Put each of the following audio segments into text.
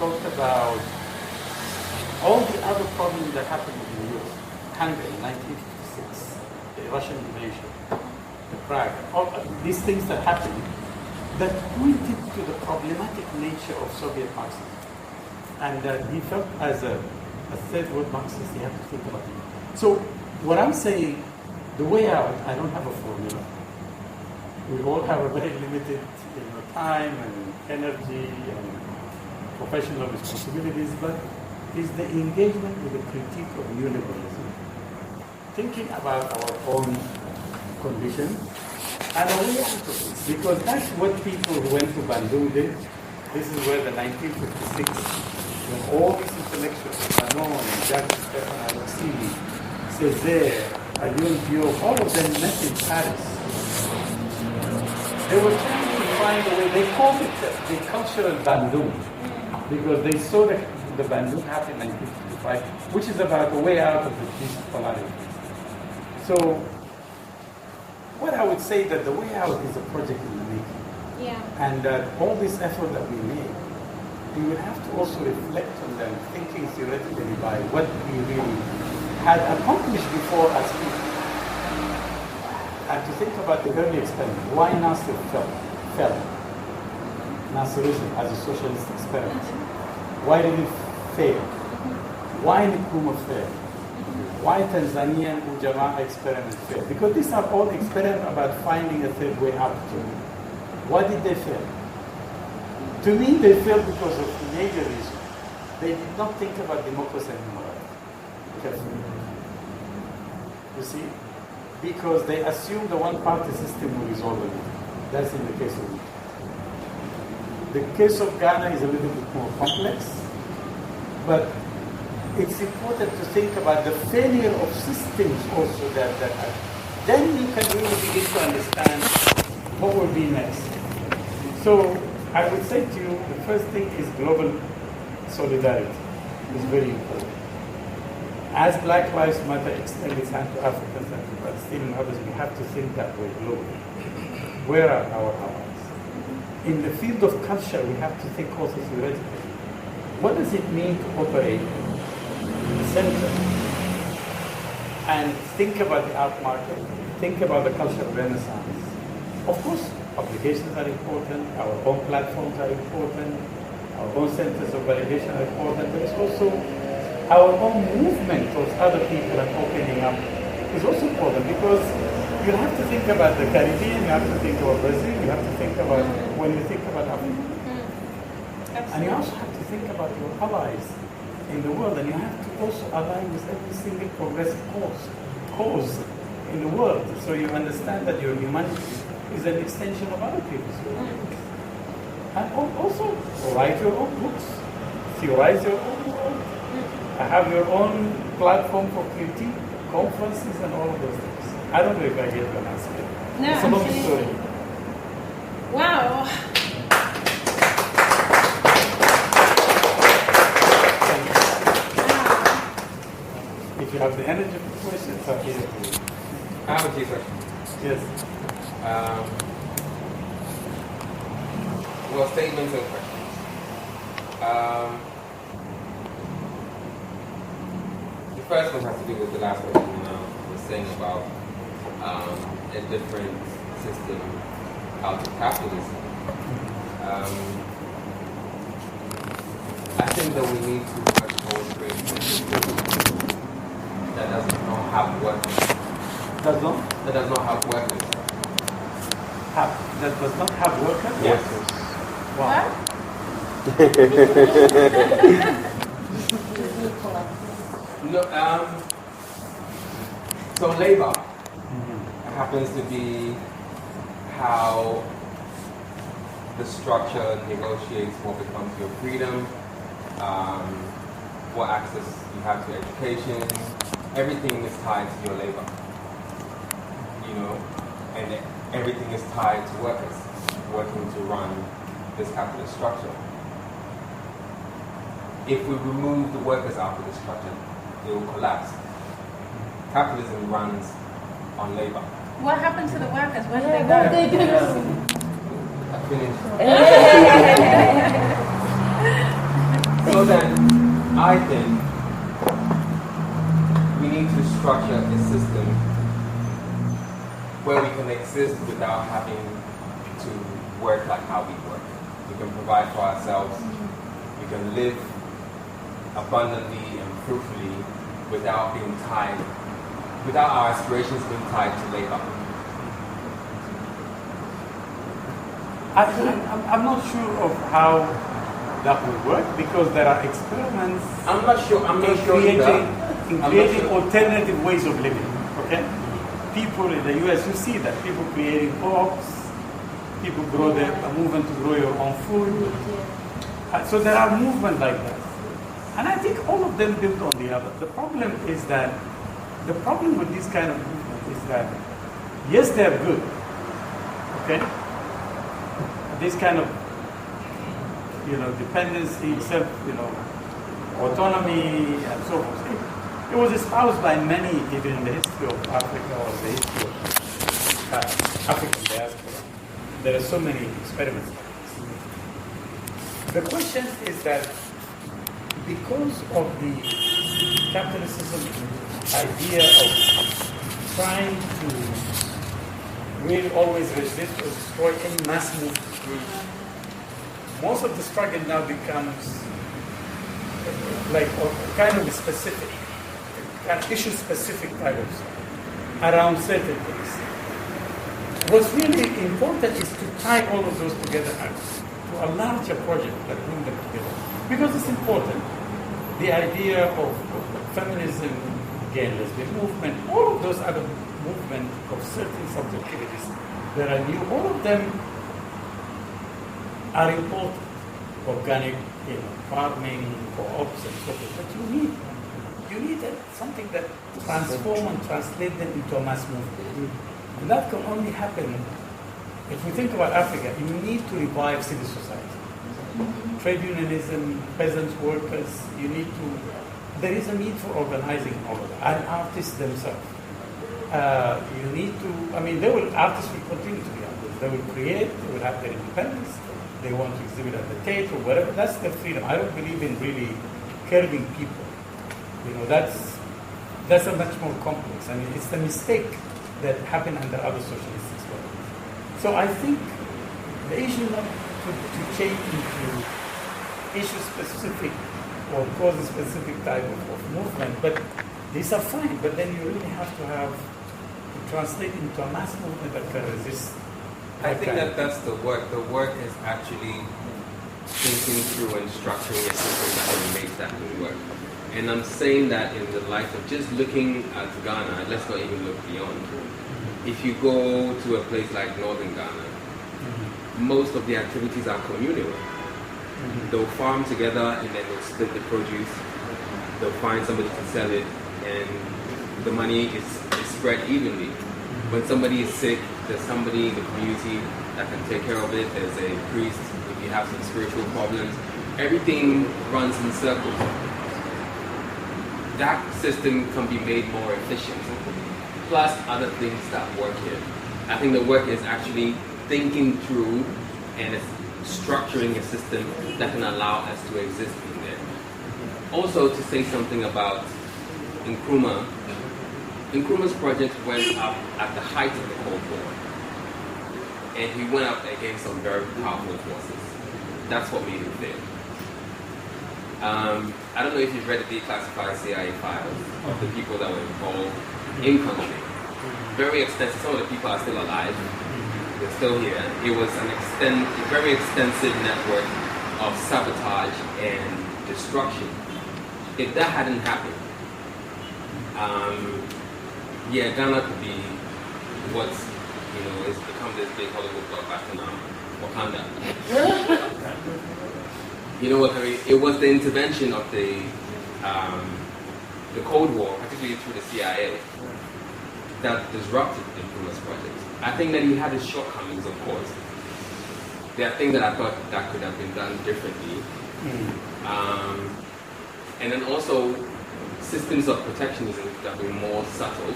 talked about all the other problems that happened in Europe. Hungary in 1956, the Russian invasion, the Prague, all these things that happened that pointed to the problematic nature of Soviet Marxism. And he felt as a third world Marxist, he had to think about it. So what I'm saying, the way out, I don't have a formula. We all have a very limited time and energy and professional responsibilities, but is the engagement with the critique of neoliberalism, thinking about our own condition and a way out of it. Because that's what people who went to Bandung did. This is where the 1956, when all these intellectuals, Fanon, Jacques Stefan Alexini, Césaire, Ayun Diop, all of them met in Paris. They were trying to find a way, they called it the cultural Bandung, because they saw the Bandung happen in 1955, which is about a way out of this polarity. So, what I would say that the way out is a project in the making. Yeah. And all this effort that we made, we would have to also reflect on them, thinking theoretically by what we really had accomplished before as people. And to think about the early experiment. Why Nasser fell? Nasserism as a socialist experiment. Why did it fail? Why Nkrumah failed? Why Tanzanian Ujamaa experiment failed? Because these are all experiments about finding a third way out. Why did they fail? To me, they failed because of major reasons. They did not think about democracy and morality carefully. You see? Because they assumed the one-party system will resolve it. That's in the case of Egypt. The case of Ghana is a little bit more complex, but it's important to think about the failure of systems also that are. Then you can really begin to understand what will be next. So I would say to you, the first thing is global solidarity. It's very important. As Black Lives Matter extends its hand to Africans and to Palestinian others, we have to think that way globally. Where are our allies? In the field of culture, we have to think also theoretically. What does it mean to operate in the center and think about the art market, think about the cultural renaissance? Of course, publications are important, our own platforms are important, our own centers of validation are important, but it's also our own movement towards other people and opening up is also important, because you have to think about the Caribbean, you have to think about Brazil, you have to think about when you think about Africa. And you also have to think about your allies in the world, and you have to also align with every single progressive cause in the world, so you understand that your humanity is an extension of other people's humanity. And also write your own books, theorize your own world, have your own platform for critique, conferences, and all of those things. I don't know if I gave an answer. No, it's a long story. Wow. If you have the energy for questions, I'm here for you. I have a few questions. Yes. Well, statements and questions. The first one has to do with the last one was saying about a different system out of capitalism. I think that we need to much more create a system that does not have workers. That does not have workers. That does not have workers? Yes. What? No, so labor happens to be how the structure negotiates what becomes your freedom, what access you have to education. Everything is tied to your labor, you know, and everything is tied to workers working to run this capitalist structure. If we remove the workers out of the structure, it will collapse. Capitalism runs on labor. What happened to the workers? Where did they go? I finished. So then, I think we need to structure a system where we can exist without having to work like how we work. We can provide for ourselves. We can live abundantly and fruitfully without being tied, without our aspirations being tied to labor. I'm not sure of how that will work because there are experiments I'm not sure creating alternative ways of living. Okay, people in the U.S. you see that people creating co-ops, people movement to grow your own food. So there are movements like that, and I think all of them build on the other. The problem with this kind of movement is that yes, they are good. Okay. This kind of, dependency, autonomy, and so forth. It was espoused by many, even in the history of Africa or the history of African diaspora. There are so many experiments. The question is that because of the capitalism idea of trying to really always resist or destroy any mass movement, most of the struggle now becomes like kind of specific, kind of issue-specific titles around certain things. What's really important is to tie all of those together to a larger project that bring them together. Because it's important. The idea of feminism, gay and lesbian movement, all of those other movements of certain subjectivities that are new, all of them are important. Organic, farming, co-ops, and so forth. But you need something that transform and translate them into a mass movement. And that can only happen if we think about Africa. You need to revive civil society, trade unionism, peasants, workers. There is a need for organizing all of that, and artists themselves. Artists will continue to be artists. They will create, they will have their independence. They want to exhibit at the theater or whatever. That's their freedom. I don't believe in really curbing people. That's a much more complex. I mean, it's the mistake that happened under other socialist experiments. So I think the issue not to change into issue-specific or cause-specific type of movement, but these are fine. But then you really have to translate into a mass movement that can resist. I think that's the work. The work is actually thinking through and structuring a system that will make that work. And I'm saying that in the light of just looking at Ghana, let's not even look beyond. If you go to a place like northern Ghana, most of the activities are communal. They'll farm together and then they'll split the produce. They'll find somebody to sell it, and the money is spread evenly. When somebody is sick, there's somebody in the community that can take care of it. There's a priest if you have some spiritual problems. Everything runs in circles. That system can be made more efficient. Plus other things that work here. I think the work is actually thinking through and structuring a system that can allow us to exist in there. Also, to say something about Nkrumah. Nkrumah's project went up at the height of the Cold War. And he went up against some very powerful forces. That's what made him fail. I don't know if you've read the declassified CIA files of the people that were involved in country. Very extensive. Some of the people are still alive. They're still here. It was a very extensive network of sabotage and destruction. If that hadn't happened, Ghana could be what's, it's become this big Hollywood blockbuster now, Wakanda. You know what I mean? It was the intervention of the Cold War, particularly through the CIA, that disrupted the Nkrumah's project. I think that he had his shortcomings, of course. There are things that I thought that could have been done differently. And then also, systems of protectionism could have been more subtle.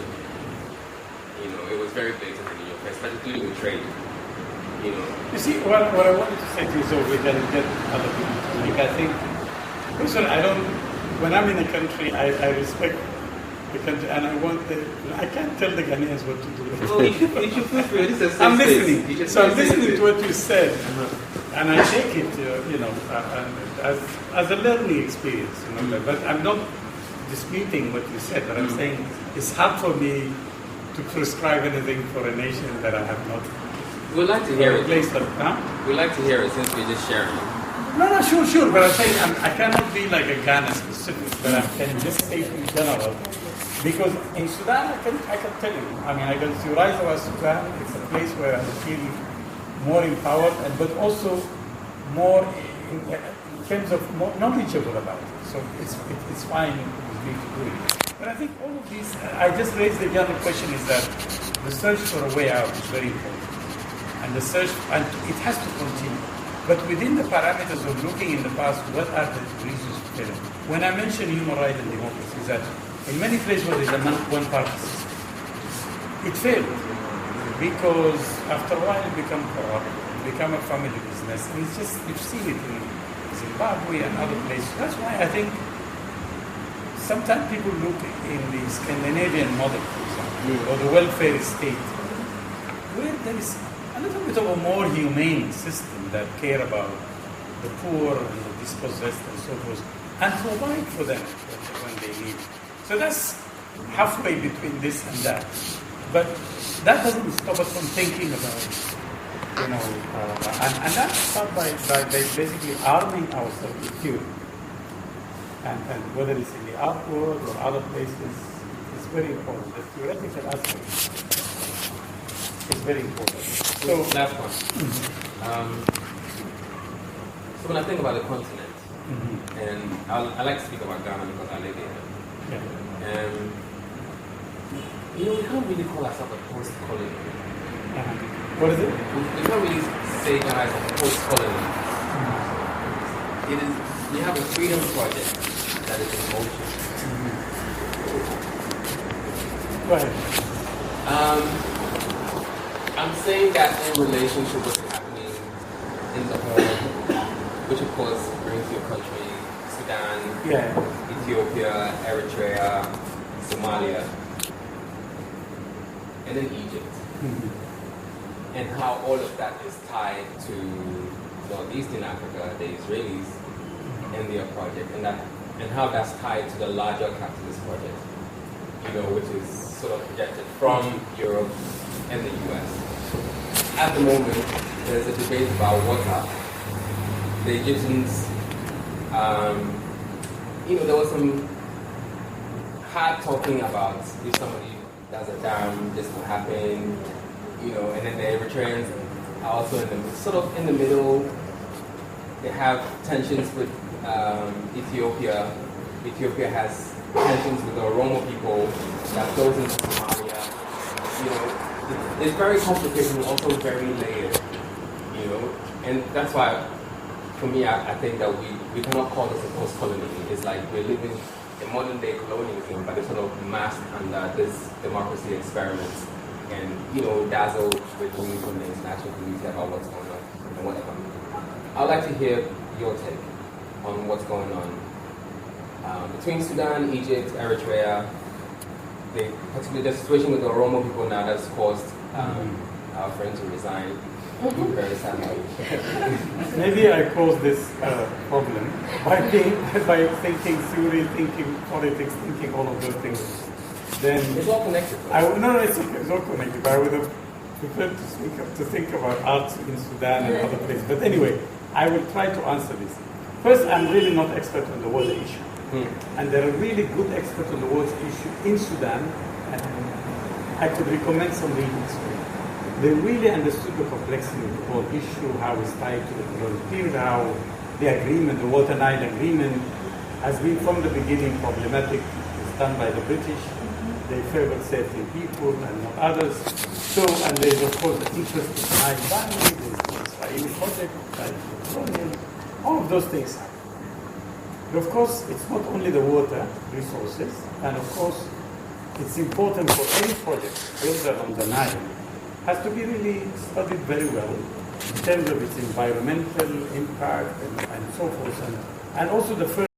It was very blatant in your face, particularly with trade. You see, what I wanted to say to you, so we can get other people to speak. I think Listen, I don't. When I'm in a country, I respect the country, and I can't tell the Ghanaians what to do. Well, you should feel free. This is a safe I'm space. listening. So I'm listening to what you said, Uh-huh. and I take it, as a learning experience. But I'm not disputing what you said. But I'm saying it's hard for me to prescribe anything for a nation that I have not. We'd like to hear it. Huh? We'd like to hear it since we're just sharing. No, sure. But I'm saying I cannot be like a Ghana specific, but I can just say in general. Because in Sudan, I can tell you, I can theorize about Sudan. It's a place where I feel more empowered, but also more in terms of more knowledgeable about it. So it's fine with me to do it. But I think all of these, I just raised the general question is that the search for a way out is very important. And it has to continue. But within the parameters of looking in the past, what are the reasons for failure? When I mention human rights and democracy, is that in many places where there's a one-party system, it failed because after a while it became corrupt, it became a family business, and it's just, you've seen it in Zimbabwe and other places. That's why I think sometimes people look in the Scandinavian model, for example, or the welfare state, where there is a little bit of a more humane system that care about the poor and the dispossessed and so forth, and provide for them when they need. So that's halfway between this and that. But that doesn't stop us from thinking about it, and that's start by basically arming ourselves with theory. And whether it's in the art world or other places, it's very important. The theoretical aspect is very important. So last one. So when I think about the continent, and I like to speak about Ghana because I live here. Yeah. We can't really call ourselves a post-colony. What is it? We can't really say Ghana is a post-colony. It is. We have a freedom project that is in motion. Go ahead. I'm saying that in relationship with what's happening in the home, which of course brings your country, Sudan, Ethiopia, Eritrea, Somalia, and then Egypt. And how all of that is tied to Northeastern Africa, the Israelis, and their project, and how that's tied to the larger capitalist project, which is sort of projected from Europe and the US. At the moment, there's a debate about water. The Egyptians, there was some hard talking about if somebody does a dam, this will happen, and then the Eritreans are also in the middle. They have tensions with Ethiopia. Ethiopia has tensions with the Oromo people that goes into Somalia. It's very complicated and also very layered, and that's why, for me, I think that we cannot call this a post-colony. It's like we're living in modern-day colonialism, but it's sort of masked under this democracy experiments and, dazzled with news from the international community about what's going on and whatever. I'd like to hear your take on what's going on between Sudan, Egypt, Eritrea, particularly the situation with the Oromo people now that's caused our friend to resign. Very sadly. Maybe I caused this problem by thinking theory, thinking politics, thinking all of those things. Then it's all connected. No, it's okay. It's all connected. But I would have preferred to think about art in Sudan and other places. But anyway, I will try to answer this. First, I'm really not expert on the water issue. And there are really good experts on the water issue in Sudan, and I could recommend some readings. They really understood the complexity of the whole issue, how it's tied to the colonial period, how the agreement, the Water Nile Agreement, has been from the beginning problematic. It's done by the British. They favored certain people and not others. So, and there's of course the interest in the Nile Valley, there's the Israeli project, the colonial, all of those things. But of course, it's not only the water resources, and of course, it's important for any project built along the Nile, has to be really studied very well in terms of its environmental impact and so forth, and also the first